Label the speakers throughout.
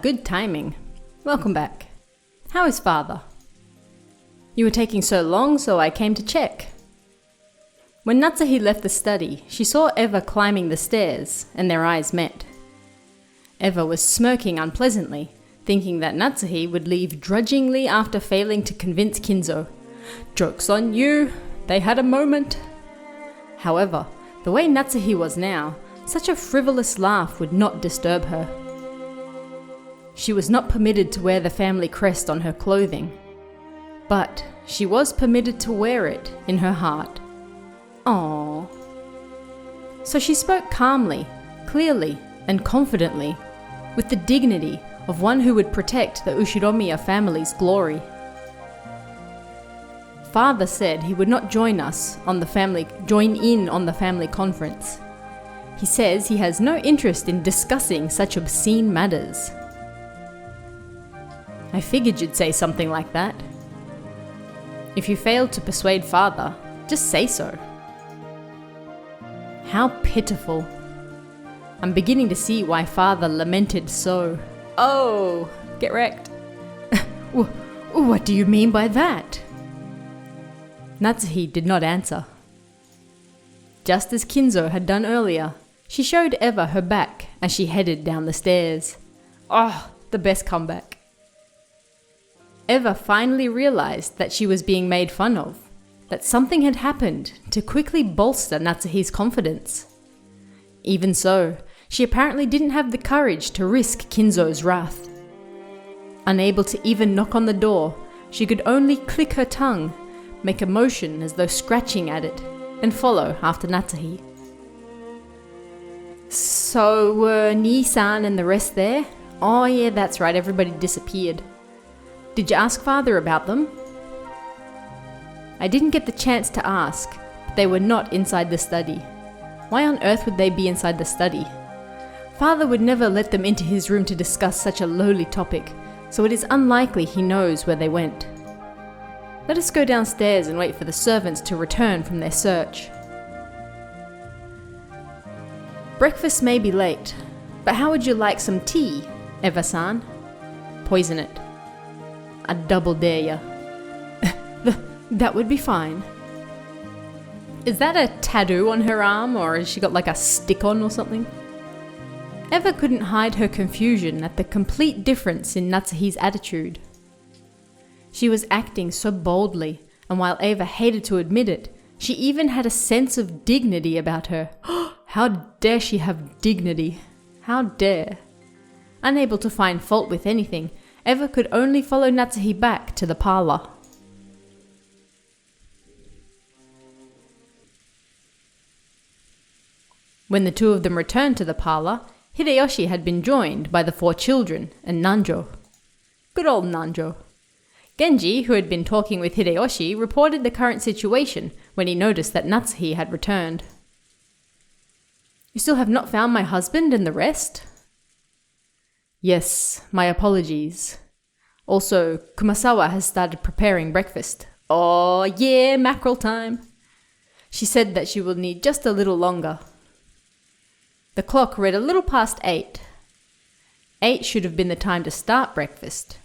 Speaker 1: Good timing. Welcome back. How is father? You were taking so long, so I came to check. When Natsuhi left the study, she saw Eva climbing the stairs, and their eyes met. Eva was smirking unpleasantly, thinking that Natsuhi would leave drudgingly after failing to convince Kinzo. Joke's on you, they had a moment. However, the way Natsuhi was now, such a frivolous laugh would not disturb her. She was not permitted to wear the family crest on her clothing, but she was permitted to wear it in her heart. Aww. So she spoke calmly, clearly, and confidently, with the dignity of one who would protect the Ushiromiya family's glory. Father said he would not join in on the family conference. He says he has no interest in discussing such obscene matters. I figured you'd say something like that. If you failed to persuade father, just say so. How pitiful. I'm beginning to see why father lamented so. Oh, get wrecked. What do you mean by that? Natsuhi did not answer. Just as Kinzo had done earlier, she showed Eva her back as she headed down the stairs. Oh, the best comeback. Eva finally realized that she was being made fun of, that something had happened to quickly bolster Natsuhi's confidence. Even so, she apparently didn't have the courage to risk Kinzo's wrath. Unable to even knock on the door, she could only click her tongue, make a motion as though scratching at it, and follow after Natsuhi. So were Nii-san and the rest there? Oh yeah, that's right, everybody disappeared. Did you ask father about them? I didn't get the chance to ask, but they were not inside the study. Why on earth would they be inside the study? Father would never let them into his room to discuss such a lowly topic, so it is unlikely he knows where they went. Let us go downstairs and wait for the servants to return from their search. Breakfast may be late, but how would you like some tea, Eva-san? Poison it. I double dare ya. That would be fine. Is that a tattoo on her arm, or has she got like a stick on or something? Eva couldn't hide her confusion at the complete difference in Natsuhi's attitude. She was acting so boldly, and while Eva hated to admit it, she even had a sense of dignity about her. How dare she have dignity? How dare? Unable to find fault with anything, Eva could only follow Natsuhi back to the parlor. When the two of them returned to the parlor, Hideyoshi had been joined by the 4 children and Nanjo. Good old Nanjo. Genji, who had been talking with Hideyoshi, reported the current situation when he noticed that Natsuhi had returned. You still have not found my husband and the rest? Yes, my apologies. Also, Kumasawa has started preparing breakfast. Oh yeah, mackerel time. She said that she will need just a little longer. The clock read a little past 8. 8 should have been the time to start breakfast.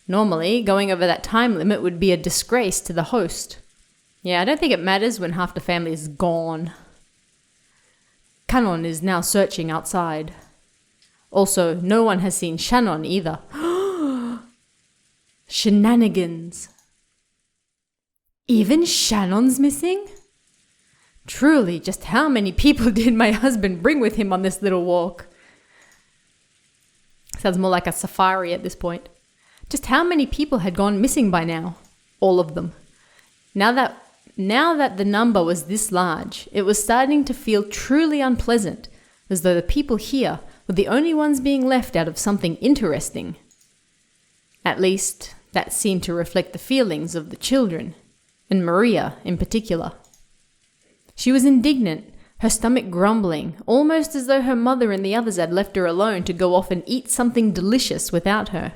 Speaker 1: Normally, going over that time limit would be a disgrace to the host. Yeah, I don't think it matters when half the family is gone. Kanon is now searching outside. Also, no one has seen Shannon either. Shenanigans. Even Shannon's missing? Truly, just how many people did my husband bring with him on this little walk? Sounds more like a safari at this point. Just how many people had gone missing by now? All of them. Now that the number was this large, it was starting to feel truly unpleasant, as though the people here were the only ones being left out of something interesting. At least, that seemed to reflect the feelings of the children, and Maria in particular. She was indignant, her stomach grumbling, almost as though her mother and the others had left her alone to go off and eat something delicious without her.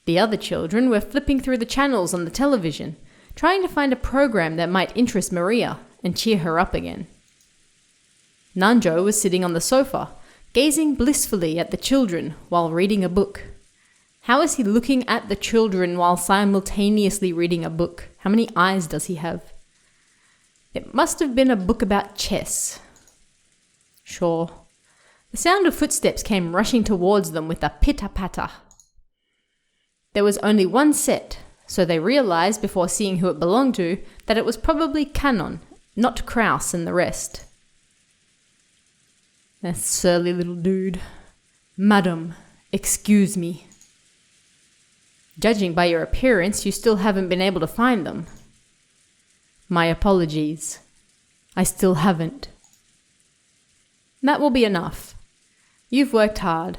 Speaker 1: The other children were flipping through the channels on the television, trying to find a program that might interest Maria and cheer her up again. Nanjo was sitting on the sofa, gazing blissfully at the children while reading a book. How is he looking at the children while simultaneously reading a book? How many eyes does he have? It must have been a book about chess. Sure. The sound of footsteps came rushing towards them with a pitter-patter. There was only one set, so they realized before seeing who it belonged to that it was probably Canon, not Kraus and the rest. That surly little dude. Madam, excuse me. Judging by your appearance, you still haven't been able to find them. My apologies. I still haven't. That will be enough. You've worked hard.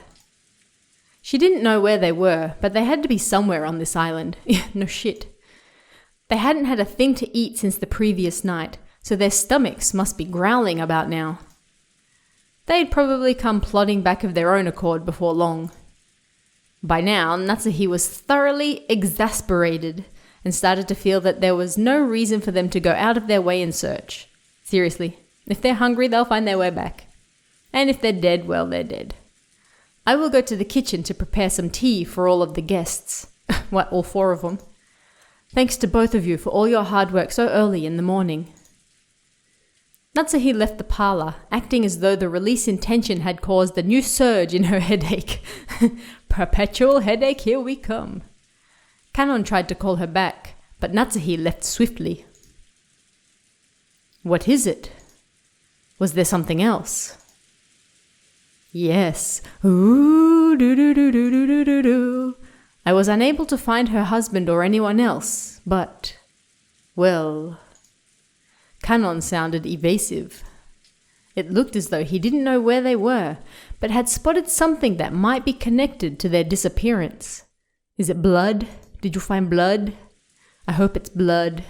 Speaker 1: She didn't know where they were, but they had to be somewhere on this island. No shit. They hadn't had a thing to eat since the previous night, so their stomachs must be growling about now. They'd probably come plodding back of their own accord before long. By now, Natsuhi was thoroughly exasperated and started to feel that there was no reason for them to go out of their way in search. Seriously, if they're hungry, they'll find their way back. And if they're dead, well, they're dead. I will go to the kitchen to prepare some tea for all of the guests. What, all 4 of them? Thanks to both of you for all your hard work so early in the morning. Natsuhi left the parlor, acting as though the release in tension had caused a new surge in her headache. Perpetual headache, here we come. Canon tried to call her back, but Natsuhi left swiftly. What is it? Was there something else? Yes. Ooh, do. I was unable to find her husband or anyone else, but, well... Canon sounded evasive. It looked as though he didn't know where they were, but had spotted something that might be connected to their disappearance. Is it blood? Did you find blood? I hope it's blood.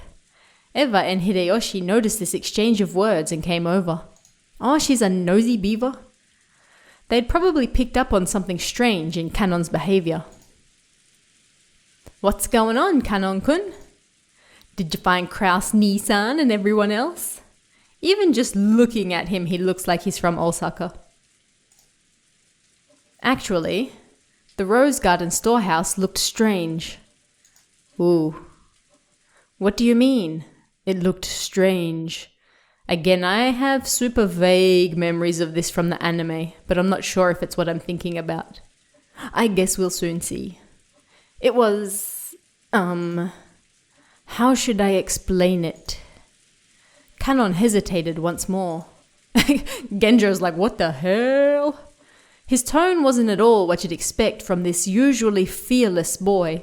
Speaker 1: Eva and Hideyoshi noticed this exchange of words and came over. Oh, she's a nosy beaver. They'd probably picked up on something strange in Canon's behavior. What's going on, Canon-kun? Did you find Kraus Nissan and everyone else? Even just looking at him, he looks like he's from Osaka. Actually, the Rose Garden storehouse looked strange. Ooh. What do you mean? It looked strange. Again, I have super vague memories of this from the anime, but I'm not sure if it's what I'm thinking about. I guess we'll soon see. It was... How should I explain it? Canon hesitated once more. Genjo's like, what the hell? His tone wasn't at all what you'd expect from this usually fearless boy.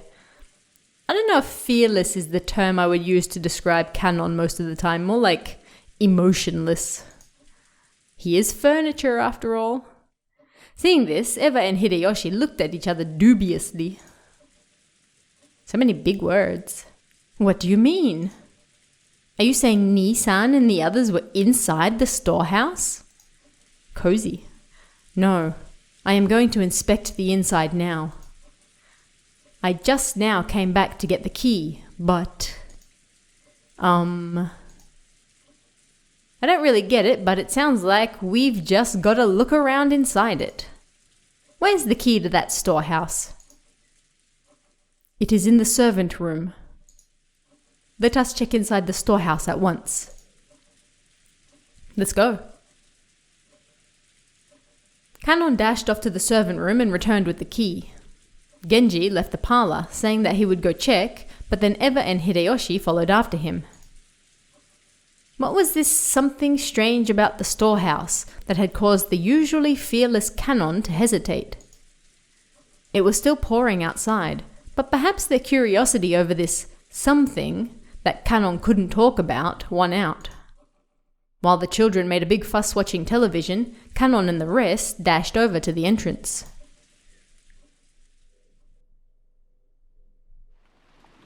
Speaker 1: I don't know if fearless is the term I would use to describe Canon most of the time, more like emotionless. He is furniture after all. Seeing this, Eva and Hideyoshi looked at each other dubiously. So many big words. What do you mean? Are you saying Nissan and the others were inside the storehouse? Cozy. No, I am going to inspect the inside now. I just now came back to get the key, but... I don't really get it, but it sounds like we've just got to look around inside it. Where's the key to that storehouse? It is in the servant room. Let us check inside the storehouse at once. Let's go. Canon dashed off to the servant room and returned with the key. Genji left the parlor, saying that he would go check, but then Eva and Hideyoshi followed after him. What was this something strange about the storehouse that had caused the usually fearless Canon to hesitate? It was still pouring outside, but perhaps their curiosity over this something that Canon couldn't talk about won out. While the children made a big fuss watching television, Canon and the rest dashed over to the entrance.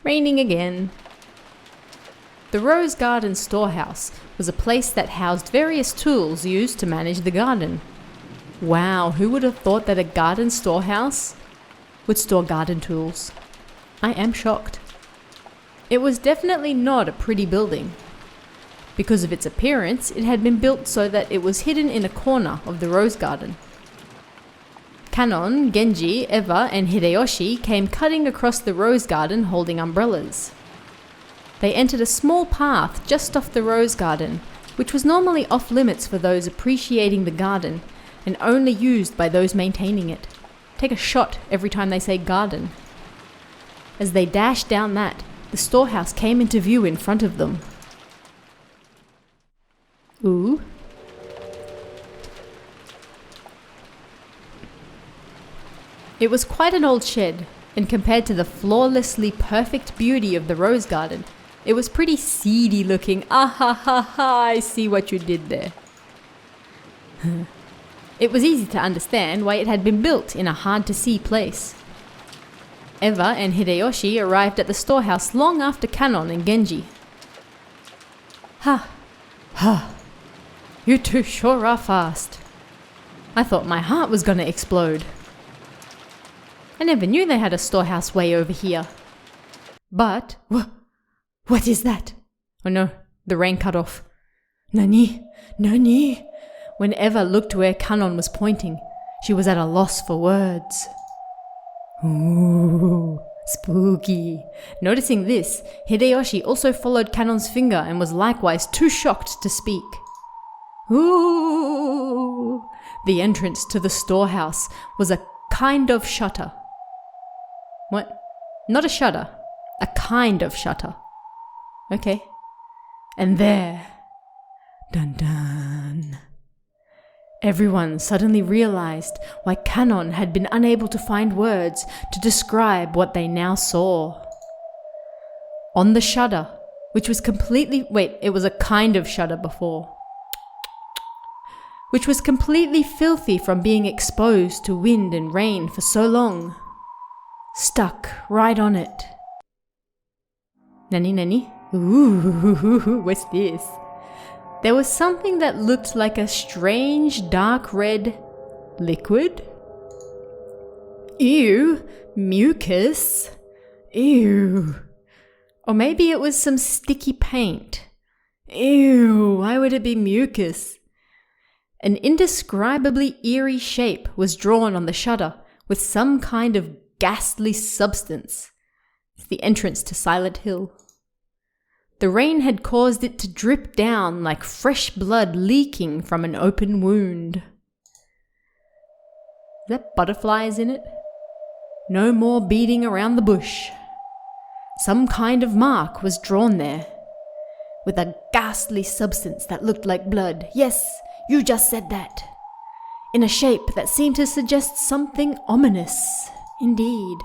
Speaker 1: Raining again. The Rose Garden storehouse was a place that housed various tools used to manage the garden. Wow, who would have thought that a garden storehouse would store garden tools? I am shocked. It was definitely not a pretty building. Because of its appearance, it had been built so that it was hidden in a corner of the rose garden. Kanon, Genji, Eva, and Hideyoshi came cutting across the rose garden holding umbrellas. They entered a small path just off the rose garden, which was normally off limits for those appreciating the garden and only used by those maintaining it. Take a shot every time they say garden. As they dashed down that, the storehouse came into view in front of them. Ooh. It was quite an old shed, and compared to the flawlessly perfect beauty of the rose garden, it was pretty seedy looking. Ah ha ha ha, I see what you did there. It was easy to understand why it had been built in a hard-to-see place. Eva and Hideyoshi arrived at the storehouse long after Kanon and Genji. Ha! Ha! You two sure are fast. I thought my heart was gonna explode. I never knew they had a storehouse way over here. But... what is that? Oh no, the rain cut off. Nani? Nani? When Eva looked where Kanon was pointing, she was at a loss for words. Ooh, spooky. Noticing this, Hideyoshi also followed Kanon's finger and was likewise too shocked to speak. Ooh! The entrance to the storehouse was a kind of shutter. What? Not a shutter. A kind of shutter. Okay. And there... dun dun... Everyone suddenly realized why Kanon had been unable to find words to describe what they now saw. On the shutter, which was completely... it was a kind of shutter before. Which was completely filthy from being exposed to wind and rain for so long. Stuck right on it. Nani? Ooh, what's this? There was something that looked like a strange dark red liquid. Ew, mucus. Ew. Or maybe it was some sticky paint. Ew, why would it be mucus? An indescribably eerie shape was drawn on the shutter with some kind of ghastly substance. It's the entrance to Silent Hill. The rain had caused it to drip down like fresh blood leaking from an open wound. Is that butterflies in it? No more beating around the bush. Some kind of mark was drawn there, with a ghastly substance that looked like blood. Yes, you just said that. In a shape that seemed to suggest something ominous. Indeed.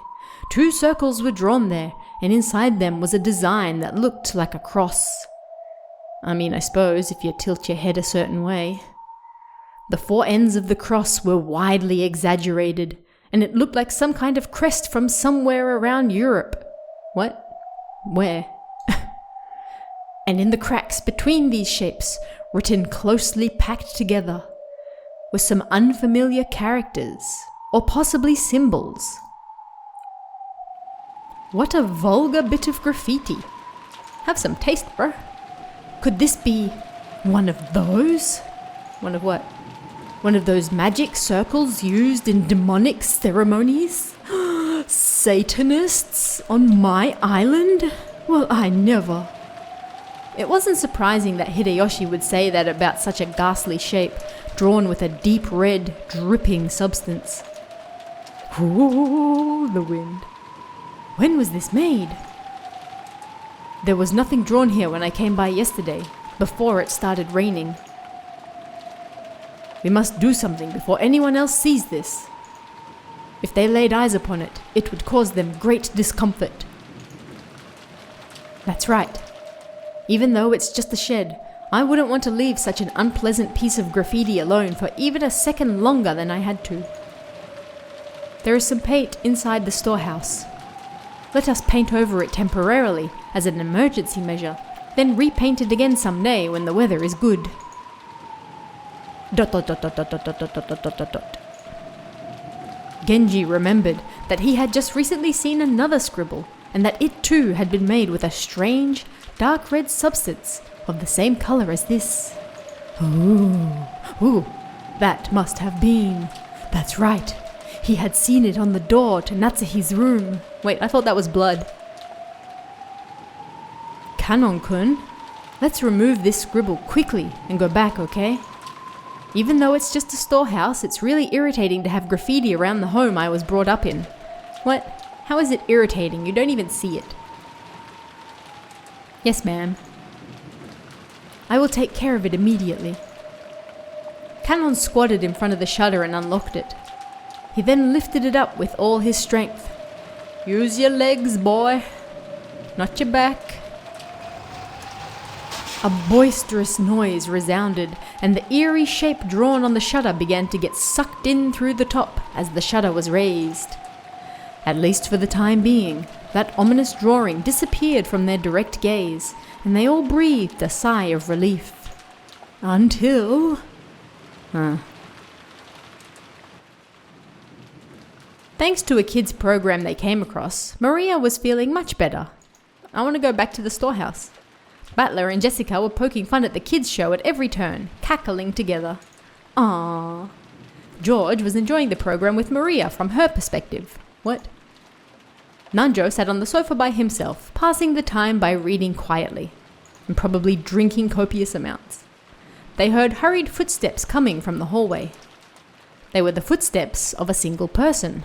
Speaker 1: 2 circles were drawn there, and inside them was a design that looked like a cross. I suppose if you tilt your head a certain way. The 4 ends of the cross were widely exaggerated, and it looked like some kind of crest from somewhere around Europe. What? Where? And in the cracks between these shapes, written closely packed together, were some unfamiliar characters, or possibly symbols. What a vulgar bit of graffiti. Have some taste, bro. Could this be one of those? One of what? One of those magic circles used in demonic ceremonies? Satanists on my island? Well, I never. It wasn't surprising that Hideyoshi would say that about such a ghastly shape, drawn with a deep red, dripping substance. Ooh, the wind. When was this made? There was nothing drawn here when I came by yesterday, before it started raining. We must do something before anyone else sees this. If they laid eyes upon it, it would cause them great discomfort. That's right. Even though it's just a shed, I wouldn't want to leave such an unpleasant piece of graffiti alone for even a second longer than I had to. There is some paint inside the storehouse. Let us paint over it temporarily as an emergency measure, then repaint it again someday when the weather is good. ... Genji remembered that he had just recently seen another scribble, and that it too had been made with a strange, dark red substance of the same color as this. Ooh, that must have been... That's right. He had seen it on the door to Natsuhi's room. Wait, I thought that was blood. Kanon-kun, let's remove this scribble quickly and go back, okay? Even though it's just a storehouse, it's really irritating to have graffiti around the home I was brought up in. What? How is it irritating? You don't even see it. Yes, ma'am. I will take care of it immediately. Kanon squatted in front of the shutter and unlocked it. He then lifted it up with all his strength. Use your legs, boy. Not your back. A boisterous noise resounded, and the eerie shape drawn on the shutter began to get sucked in through the top as the shutter was raised. At least for the time being, that ominous drawing disappeared from their direct gaze, and they all breathed a sigh of relief. Until... Thanks to a kids' program they came across, Maria was feeling much better. I want to go back to the storehouse. Butler and Jessica were poking fun at the kids' show at every turn, cackling together. Aww. George was enjoying the program with Maria from her perspective. What? Nanjo sat on the sofa by himself, passing the time by reading quietly, and probably drinking copious amounts. They heard hurried footsteps coming from the hallway. They were the footsteps of a single person.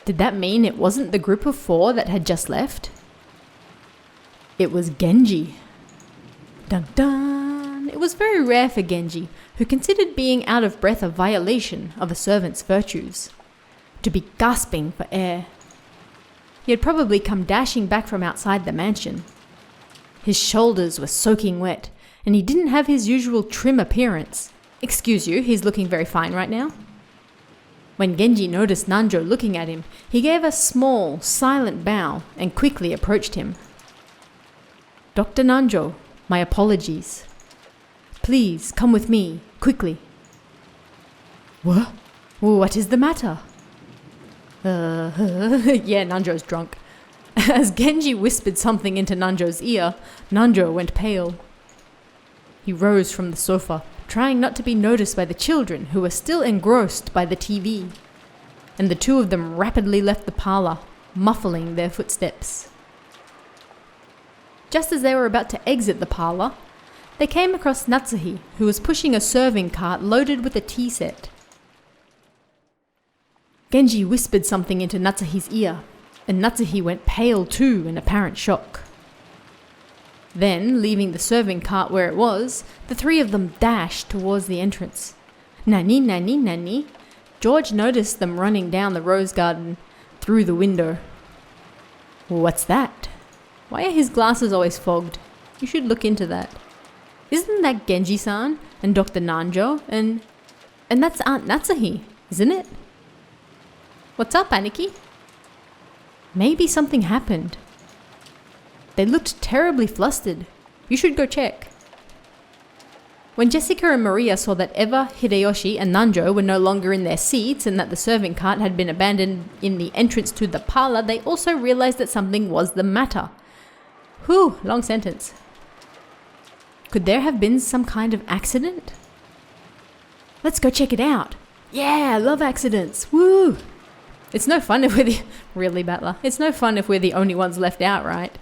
Speaker 1: Did that mean it wasn't the group of 4 that had just left? It was Genji. Dun dun! It was very rare for Genji, who considered being out of breath a violation of a servant's virtues, to be gasping for air. He had probably come dashing back from outside the mansion. His shoulders were soaking wet, and he didn't have his usual trim appearance. Excuse you, he's looking very fine right now. When Genji noticed Nanjo looking at him, he gave a small, silent bow and quickly approached him. Dr. Nanjo, my apologies. Please come with me, quickly. What? What is the matter? Yeah, Nanjo's drunk. As Genji whispered something into Nanjo's ear, Nanjo went pale. He rose from the sofa, trying not to be noticed by the children who were still engrossed by the TV. And the 2 of them rapidly left the parlor, muffling their footsteps. Just as they were about to exit the parlor, they came across Natsuhi, who was pushing a serving cart loaded with a tea set. Genji whispered something into Natsuhi's ear, and Natsuhi went pale too in apparent shock. Then, leaving the serving cart where it was, the 3 of them dashed towards the entrance. Nani, nani, nani. George noticed them running down the rose garden through the window. What's that? Why are his glasses always fogged? You should look into that. Isn't that Genji-san and Dr. Nanjo and that's Aunt Natsuhi, isn't it? What's up, Aniki? Maybe something happened. They looked terribly flustered. You should go check. When Jessica and Maria saw that Eva, Hideyoshi and Nanjo were no longer in their seats and that the serving cart had been abandoned in the entrance to the parlor, they also realized that something was the matter. Whew, long sentence. Could there have been some kind of accident? Let's go check it out. Yeah, love accidents. Woo! It's no fun if we're the... Really, Battler? It's no fun if we're the only ones left out, right?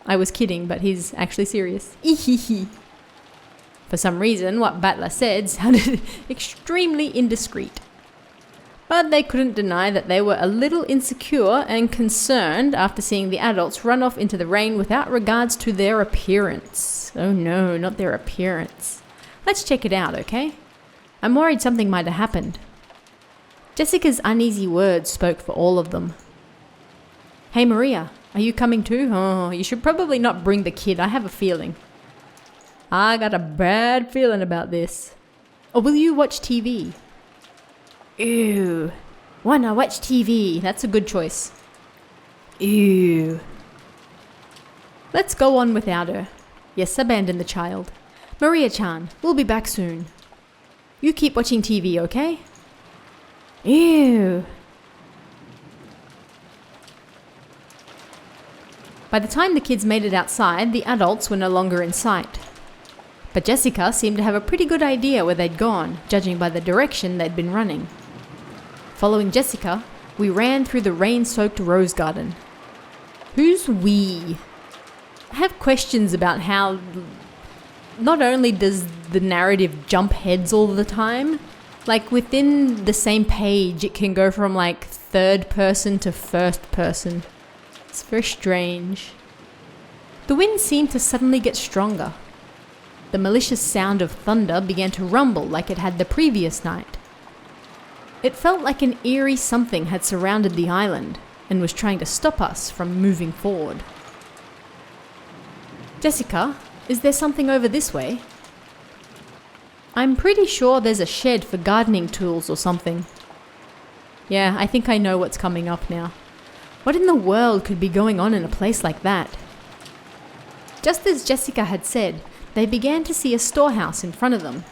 Speaker 1: I was kidding, but he's actually serious. Ehehe. For some reason, what Battler said sounded extremely indiscreet. But they couldn't deny that they were a little insecure and concerned after seeing the adults run off into the rain without regards to their appearance. Oh no, not their appearance. Let's check it out, okay? I'm worried something might have happened. Jessica's uneasy words spoke for all of them. Hey Maria, are you coming too? Oh, you should probably not bring the kid, I have a feeling. I got a bad feeling about this. Or will you watch TV? Ew. Wanna watch TV. That's a good choice. Ew. Let's go on without her. Yes, abandon the child. Maria-chan, we'll be back soon. You keep watching TV, okay? Ew. By the time the kids made it outside, the adults were no longer in sight. But Jessica seemed to have a pretty good idea where they'd gone, judging by the direction they'd been running. Following Jessica, we ran through the rain-soaked rose garden. Who's we? I have questions about how not only does the narrative jump heads all the time, like within the same page it can go from like third person to first person. It's very strange. The wind seemed to suddenly get stronger. The malicious sound of thunder began to rumble like it had the previous night. It felt like an eerie something had surrounded the island and was trying to stop us from moving forward. Jessica, is there something over this way? I'm pretty sure there's a shed for gardening tools or something. Yeah, I think I know what's coming up now. What in the world could be going on in a place like that? Just as Jessica had said, they began to see a storehouse in front of them.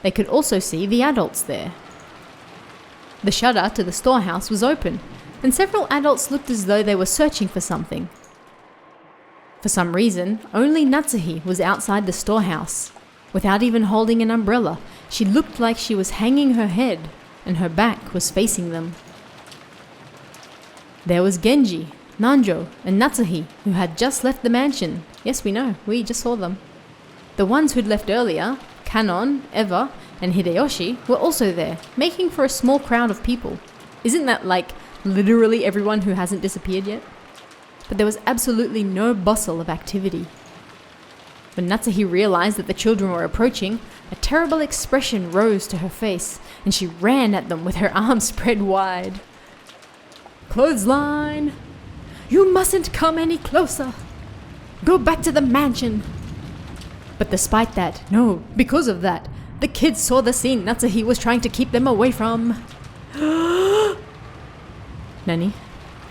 Speaker 1: They could also see the adults there. The shutter to the storehouse was open, and several adults looked as though they were searching for something. For some reason, only Natsuhi was outside the storehouse. Without even holding an umbrella, she looked like she was hanging her head, and her back was facing them. There was Genji, Nanjo, and Natsuhi, who had just left the mansion. Yes, we know, we just saw them. The ones who'd left earlier, Kanon, Eva, and Hideyoshi, were also there, making for a small crowd of people. Isn't that like literally everyone who hasn't disappeared yet? But there was absolutely no bustle of activity. When Natsuhi realized that the children were approaching, a terrible expression rose to her face, and she ran at them with her arms spread wide. Clothesline! You mustn't come any closer! Go back to the mansion! But despite that, no, because of that, the kids saw the scene Natsuhi was trying to keep them away from. Nani?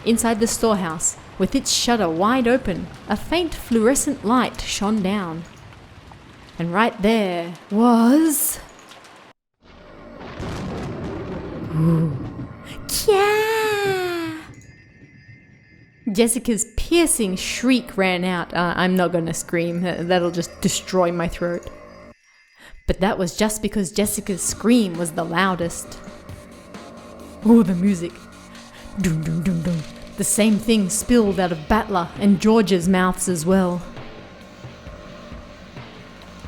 Speaker 1: Inside the storehouse, with its shutter wide open, a faint fluorescent light shone down. And right there was... Kya! Jessica's piercing shriek ran out. I'm not gonna scream, that'll just destroy my throat. But that was just because Jessica's scream was the loudest. Oh, the music. Dum dum dum dum. The same thing spilled out of Battler and George's mouths as well.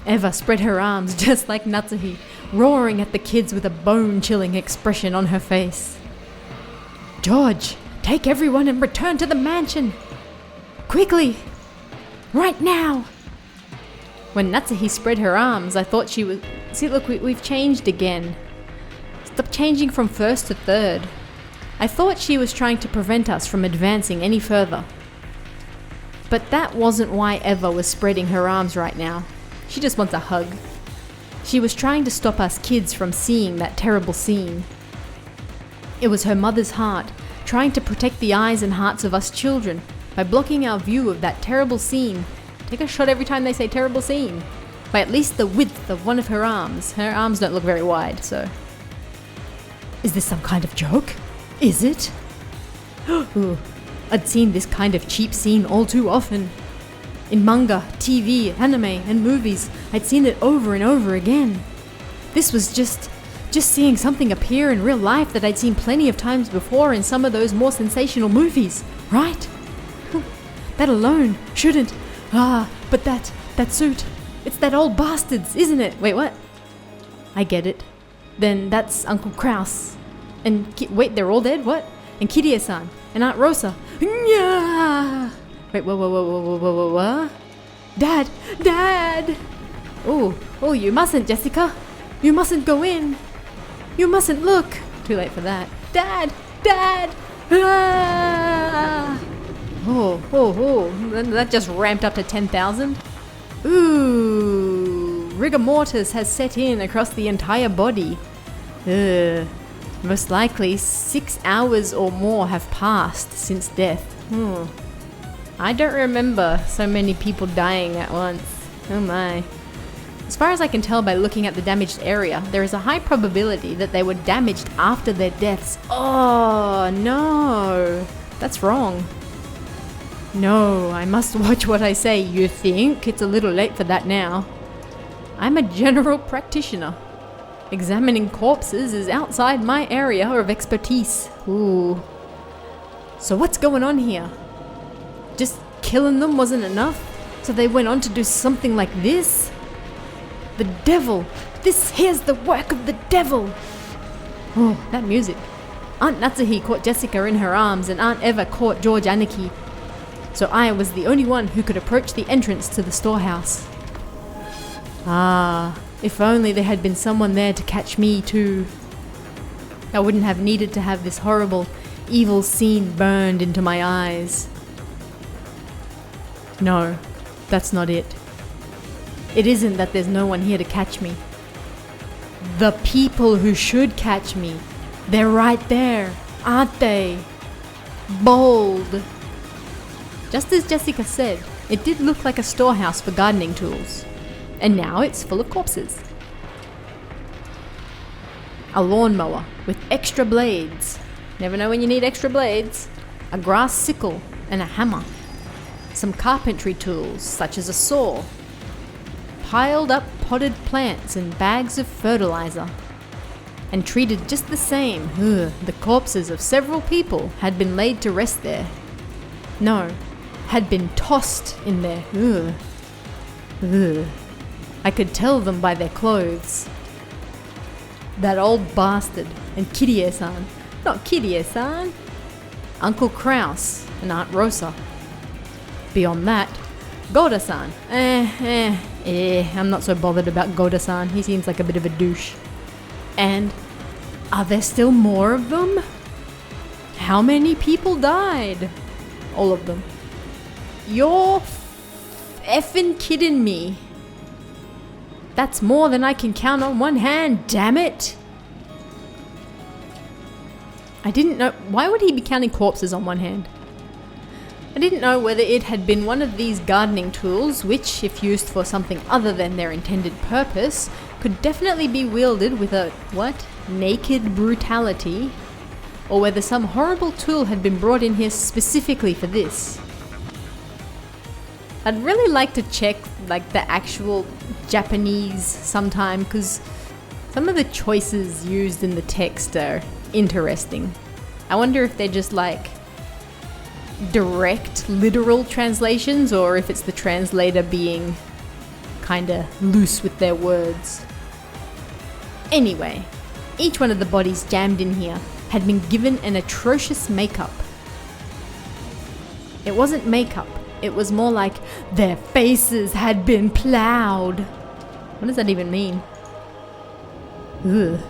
Speaker 1: Eva spread her arms just like Natsuhi, roaring at the kids with a bone-chilling expression on her face. George, take everyone and return to the mansion! Quickly! Right now! When Natsuhi spread her arms, I thought she was... See, look, we've changed again. Stop changing from first to third. I thought she was trying to prevent us from advancing any further. But that wasn't why Eva was spreading her arms right now. She just wants a hug. She was trying to stop us kids from seeing that terrible scene. It was her mother's heart, trying to protect the eyes and hearts of us children by blocking our view of that terrible scene. Take a shot every time they say terrible scene. By at least the width of one of her arms. Her arms don't look very wide, so... Is this some kind of joke? Is it? Ooh, I'd seen this kind of cheap scene all too often. In manga, TV, anime, and movies, I'd seen it over and over again. This was just seeing something appear in real life that I'd seen plenty of times before in some of those more sensational movies, right? That alone shouldn't... but that suit, it's that old bastard's, isn't it? Wait, what? I get it. Then that's Uncle Kraus. And wait, they're all dead? What? And Kirie-san and Aunt Rosa. Nya! Wait, whoa. Dad! Oh, you mustn't, Jessica. You mustn't go in. You mustn't look. Too late for that. Dad! Ah! Oh, that just ramped up to 10,000. Ooh, rigor mortis has set in across the entire body. Most likely 6 hours or more have passed since death. I don't remember so many people dying at once. Oh my. As far as I can tell by looking at the damaged area, there is a high probability that they were damaged after their deaths. Oh no, that's wrong. No, I must watch what I say. You think? It's a little late for that now. I'm a general practitioner. Examining corpses is outside my area of expertise. Ooh. So what's going on here? Just killing them wasn't enough? So they went on to do something like this? The devil! This here's the work of the devil! Oh, that music. Aunt Natsuhi caught Jessica in her arms and Aunt Eva caught George Anarchy. So I was the only one who could approach the entrance to the storehouse. Ah, if only there had been someone there to catch me too. I wouldn't have needed to have this horrible, evil scene burned into my eyes. No, that's not it. It isn't that there's no one here to catch me. The people who should catch me, they're right there, aren't they? Bold. Just as Jessica said, it did look like a storehouse for gardening tools. And now it's full of corpses. A lawnmower with extra blades. Never know when you need extra blades. A grass sickle and a hammer. Some carpentry tools, such as a saw. Piled up potted plants and bags of fertilizer. And treated just the same, the corpses of several people had been laid to rest there. No, had been tossed in there. I could tell them by their clothes. That old bastard and Kirie-san. Not Kirie-san. Uncle Kraus and Aunt Rosa. Beyond that, Goda-san. I'm not so bothered about Goda-san. He seems like a bit of a douche. And are there still more of them? How many people died? All of them. You're effing kidding me. That's more than I can count on one hand, damn it! I didn't know. Why would he be counting corpses on one hand? I didn't know whether it had been one of these gardening tools, which, if used for something other than their intended purpose, could definitely be wielded with a, naked brutality, or whether some horrible tool had been brought in here specifically for this. I'd really like to check the actual Japanese sometime, because some of the choices used in the text are interesting. I wonder if they're just direct literal translations, or if it's the translator being kinda loose with their words. Anyway, each one of the bodies jammed in here had been given an atrocious makeup. It wasn't makeup. It was more like their faces had been plowed. What does that even mean? Ugh.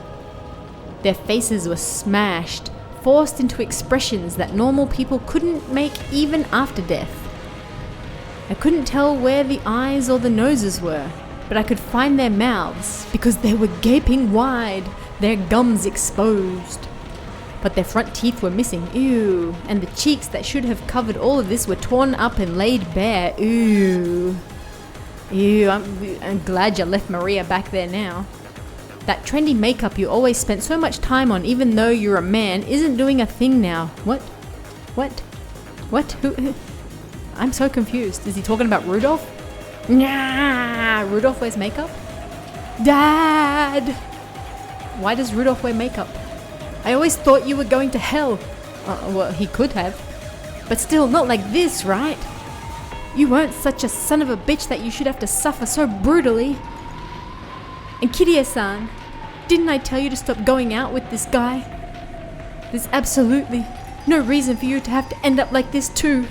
Speaker 1: Their faces were smashed, forced into expressions that normal people couldn't make even after death. I couldn't tell where the eyes or the noses were, but I could find their mouths because they were gaping wide, their gums exposed. But their front teeth were missing, ew, and the cheeks that should have covered all of this were torn up and laid bare, ew. Ew, I'm glad you left Maria back there now. That trendy makeup you always spent so much time on even though you're a man isn't doing a thing now. What? Who? I'm so confused. Is he talking about Rudolph? Nah, Rudolph wears makeup? Dad! Why does Rudolph wear makeup? I always thought you were going to hell. Well, he could have. But still, not like this, right? You weren't such a son of a bitch that you should have to suffer so brutally. And Kirie-san, didn't I tell you to stop going out with this guy? There's absolutely no reason for you to have to end up like this too.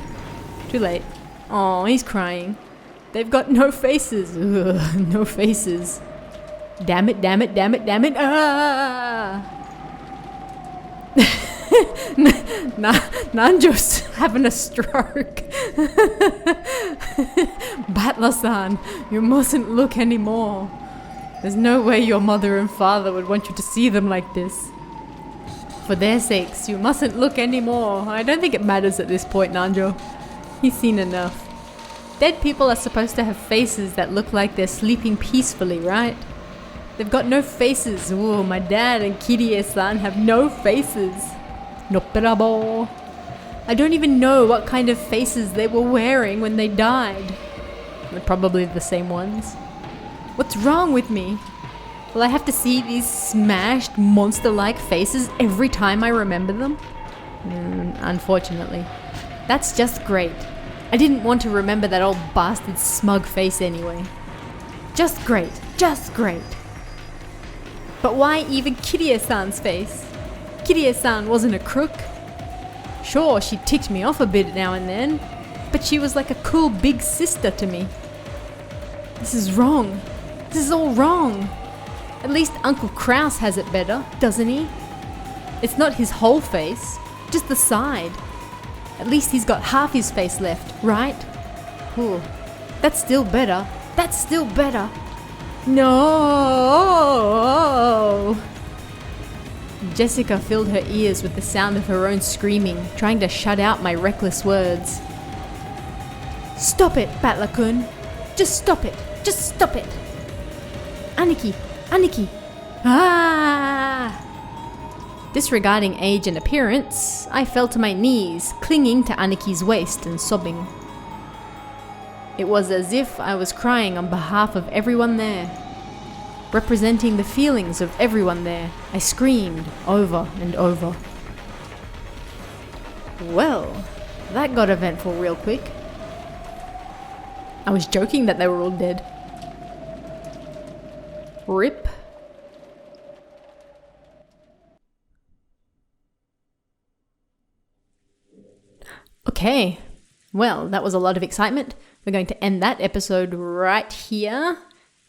Speaker 1: Too late. Oh, he's crying. They've got no faces. Ugh, no faces. Damn it. Ah! Nanjo's having a stroke. Butler-san, you mustn't look anymore. There's no way your mother and father would want you to see them like this. For their sakes, you mustn't look anymore. I don't think it matters at this point, Nanjo. He's seen enough. Dead people are supposed to have faces that look like they're sleeping peacefully, right? They've got no faces. Ooh, my dad and Kirie-san have no faces. No bravo. I don't even know what kind of faces they were wearing when they died. They're probably the same ones. What's wrong with me? Will I have to see these smashed, monster-like faces every time I remember them? Unfortunately. That's just great. I didn't want to remember that old bastard's smug face anyway. Just great. Just great. But why even Kirie-san's face? Kirie-san wasn't a crook. Sure, she ticked me off a bit now and then, but she was like a cool big sister to me. This is wrong. This is all wrong. At least Uncle Kraus has it better, doesn't he? It's not his whole face, just the side. At least he's got half his face left, right? Ooh, that's still better. That's still better. No! Jessica filled her ears with the sound of her own screaming, trying to shut out my reckless words. Stop it, Battler-kun. Just stop it. Just stop it. Aniki, Aniki. Ah! Disregarding age and appearance, I fell to my knees, clinging to Aniki's waist and sobbing. It was as if I was crying on behalf of everyone there. Representing the feelings of everyone there, I screamed over and over. Well, that got eventful real quick. I was joking that they were all dead. RIP. Okay, well, that was a lot of excitement. We're going to end that episode right here.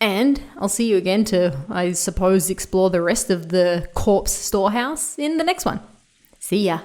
Speaker 1: And I'll see you again to, I suppose, explore the rest of the corpse storehouse in the next one. See ya.